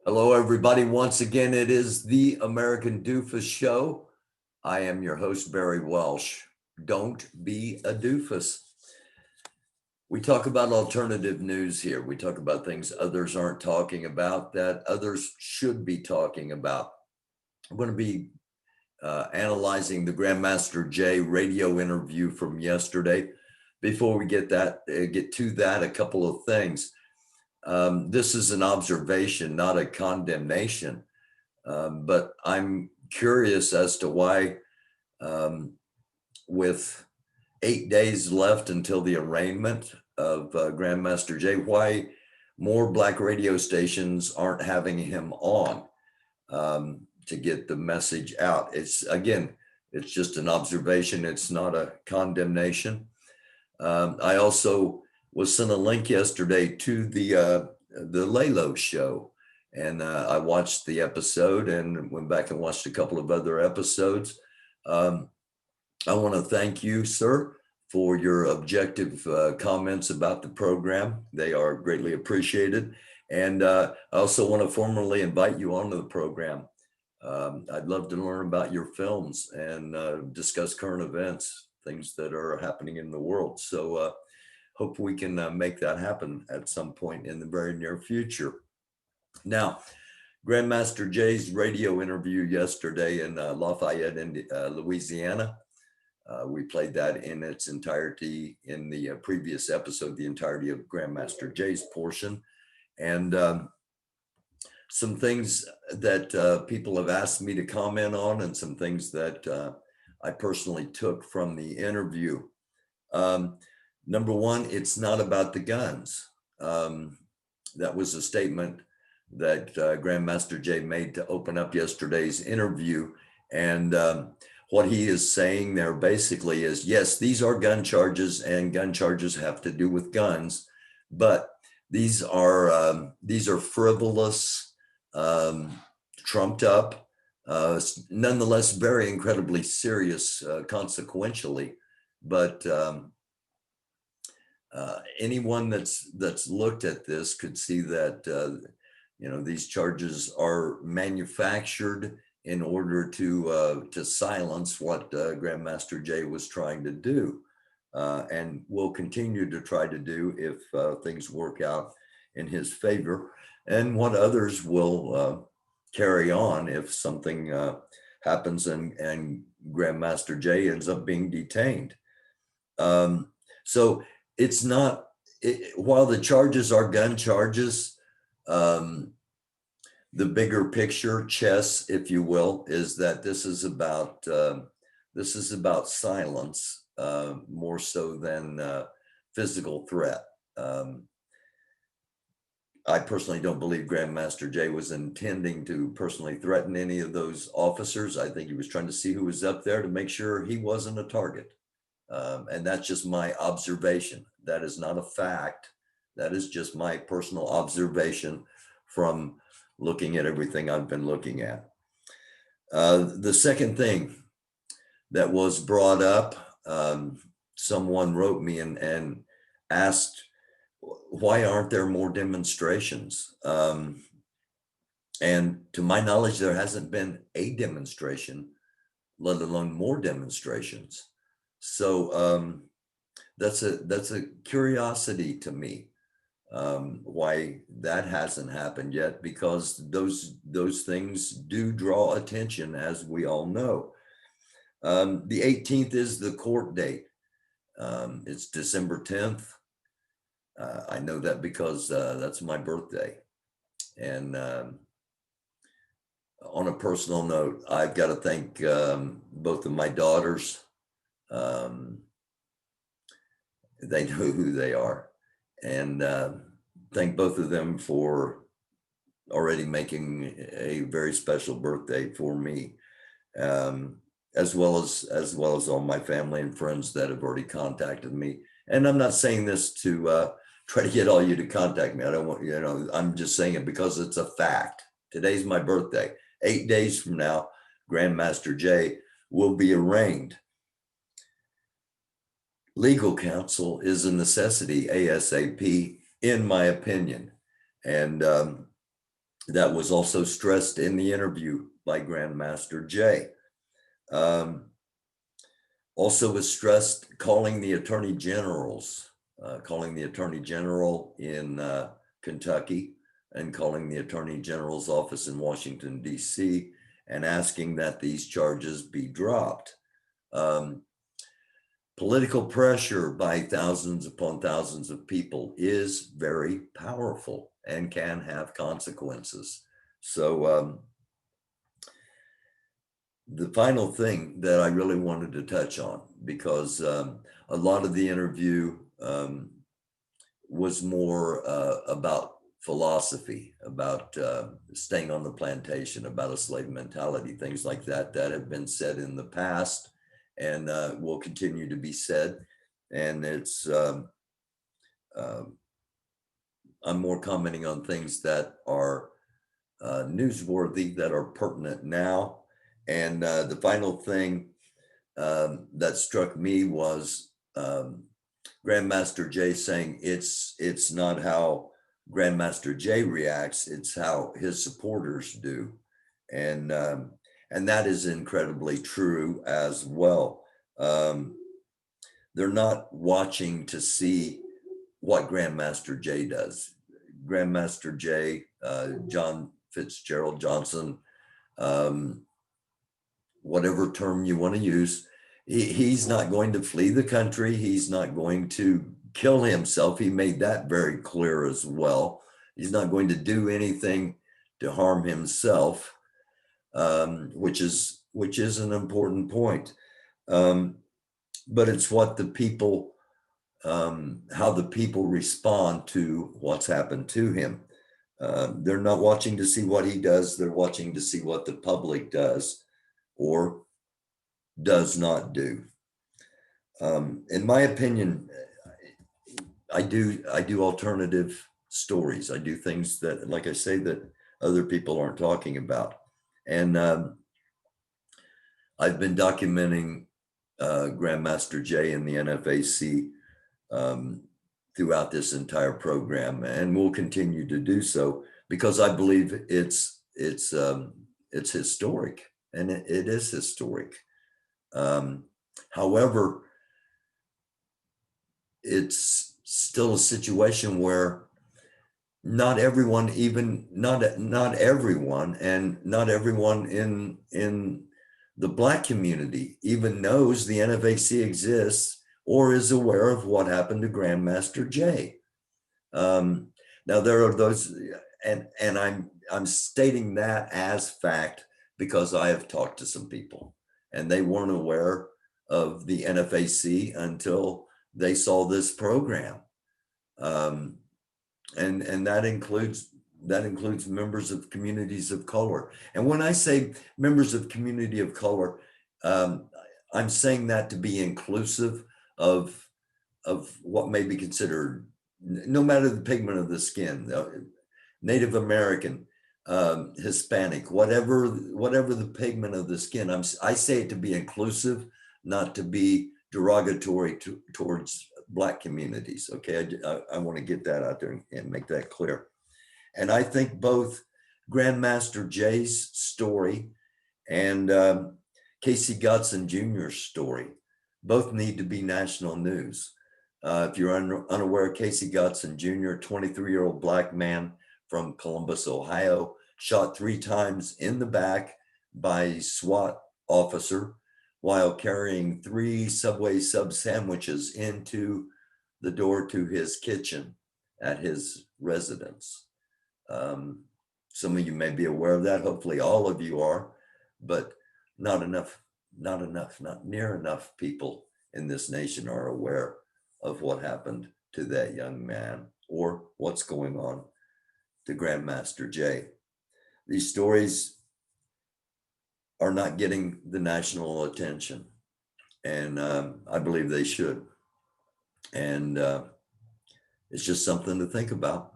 Hello, everybody. Once again, it is the American Doofus Show. I am your host, Barry Welsh. Don't be a doofus. We talk about alternative news here. We talk about things others aren't talking about that others should be talking about. I'm going to be analyzing the Grandmaster Jay radio interview from yesterday. Before we get to that, a couple of things. This is an observation, not a condemnation. But I'm curious as to why, um, with 8 days left until the arraignment of Grandmaster Jay, why more black radio stations aren't having him on to get the message out. It's just an observation. It's not a condemnation. I also was sent a link yesterday to the Lalo show, and I watched the episode and went back and watched a couple of other episodes. Um, I want to thank you, sir, for your objective comments about the program. They are greatly appreciated. And I also want to formally invite you onto the program. I'd love to learn about your films and discuss current events, things that are happening in the world. So hope we can make that happen at some point in the very near future. Now, Grandmaster Jay's radio interview yesterday in Lafayette, Louisiana. We played that in its entirety in the previous episode, the entirety of Grandmaster Jay's portion. And some things that people have asked me to comment on, and some things that I personally took from the interview. Um, Number one, it's not about the guns. That was a statement that Grandmaster Jay made to open up yesterday's interview. And what he is saying there basically is, yes, these are gun charges, and gun charges have to do with guns, but these are frivolous, trumped up, nonetheless very incredibly serious consequentially. But anyone that's looked at this could see that these charges are manufactured in order to silence what Grandmaster Jay was trying to do, and will continue to try to do if things work out in his favor, and what others will carry on if something happens and Grandmaster Jay ends up being detained. So it's not, while the charges are gun charges, um, the bigger picture, chess, if you will, is that this is about silence, more so than physical threat. Um, I personally don't believe Grandmaster Jay was intending to personally threaten any of those officers. I think he was trying to see who was up there to make sure he wasn't a target. And that's just my observation. That is not a fact. That is just my personal observation from looking at everything I've been looking at. The second thing that was brought up, someone wrote me and asked, why aren't there more demonstrations? And to my knowledge, there hasn't been a demonstration, let alone more demonstrations. So that's a curiosity to me, why that hasn't happened yet, because those things do draw attention, as we all know. The 18th is the court date. It's December 10th. I know that because that's my birthday. And on a personal note, I've got to thank both of my daughters. Um, they know who they are, and thank both of them for already making a very special birthday for me, um, as well as all my family and friends that have already contacted me. And I'm not saying this to try to get all you to contact me. I don't want, I'm just saying it because it's a fact. Today's my birthday. 8 days from now, Grandmaster Jay will be arraigned. Legal counsel is a necessity ASAP, in my opinion. And That was also stressed in the interview by Grandmaster Jay. Also was stressed calling the attorney generals, calling the attorney general in Kentucky and calling the attorney general's office in Washington, D.C., and asking that these charges be dropped. Political pressure by thousands upon thousands of people is very powerful and can have consequences. So the final thing that I really wanted to touch on, because a lot of the interview was more about philosophy, about staying on the plantation, about a slave mentality, things like that, that have been said in the past and will continue to be said. And it's, I'm more commenting on things that are newsworthy, that are pertinent now. And the final thing that struck me was Grandmaster Jay saying it's not how Grandmaster Jay reacts, it's how his supporters do, and that is incredibly true as well. They're not watching to see what Grandmaster Jay does. Grandmaster Jay, John Fitzgerald Johnson, whatever term you want to use, he's not going to flee the country. He's not going to kill himself. He made that very clear as well. He's not going to do anything to harm himself, which is an important point. But it's what the people, how the people respond to what's happened to him. They're not watching to see what he does. They're watching to see what the public does or does not do. In my opinion, I do alternative stories. I do things that, like I say, that other people aren't talking about. And I've been documenting Grandmaster Jay and the NFAC throughout this entire program, and will continue to do so because I believe it's historic, and it is historic. However, it's still a situation where not everyone, even not everyone, and not everyone in the Black community even knows the NFAC exists or is aware of what happened to Grandmaster Jay. Now there are those, and I'm stating that as fact because I have talked to some people and they weren't aware of the NFAC until they saw this program. And that includes members of communities of color. And when I say members of community of color, I'm saying that to be inclusive of what may be considered, no matter the pigment of the skin, Native American, Hispanic, whatever the pigment of the skin. I say it to be inclusive, not to be derogatory towards Black communities. Okay, I want to get that out there and make that clear. And I think both Grandmaster Jay's story and Casey Gotson Jr.'s story both need to be national news. If you're unaware, Casey Gotson Jr., 23-year-old Black man from Columbus, Ohio, shot 3 times in the back by a SWAT officer while carrying 3 Subway sub sandwiches into the door to his kitchen at his residence. Some of you may be aware of that. Hopefully all of you are, but not near enough people in this nation are aware of what happened to that young man or what's going on to Grandmaster Jay. These stories are not getting the national attention, and I believe they should. And it's just something to think about.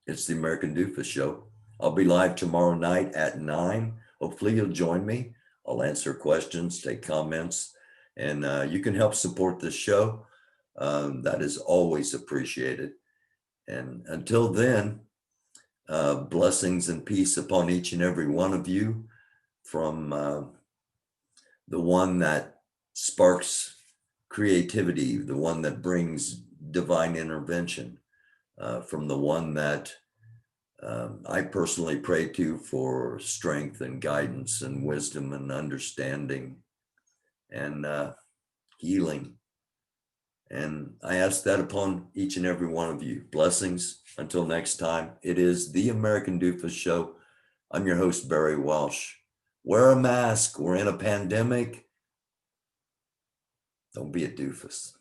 It's the American Doofus Show. I'll be live tomorrow night at 9. Hopefully you'll join me. I'll answer questions, take comments, and you can help support this show. That is always appreciated. And until then, Blessings and peace upon each and every one of you, from the one that sparks creativity, the one that brings divine intervention, from the one that I personally pray to for strength and guidance and wisdom and understanding and healing. And I ask that upon each and every one of you. Blessings. Until next time, it is the American Doofus Show. I'm your host, Barry Welsh. Wear a mask. We're in a pandemic. Don't be a doofus.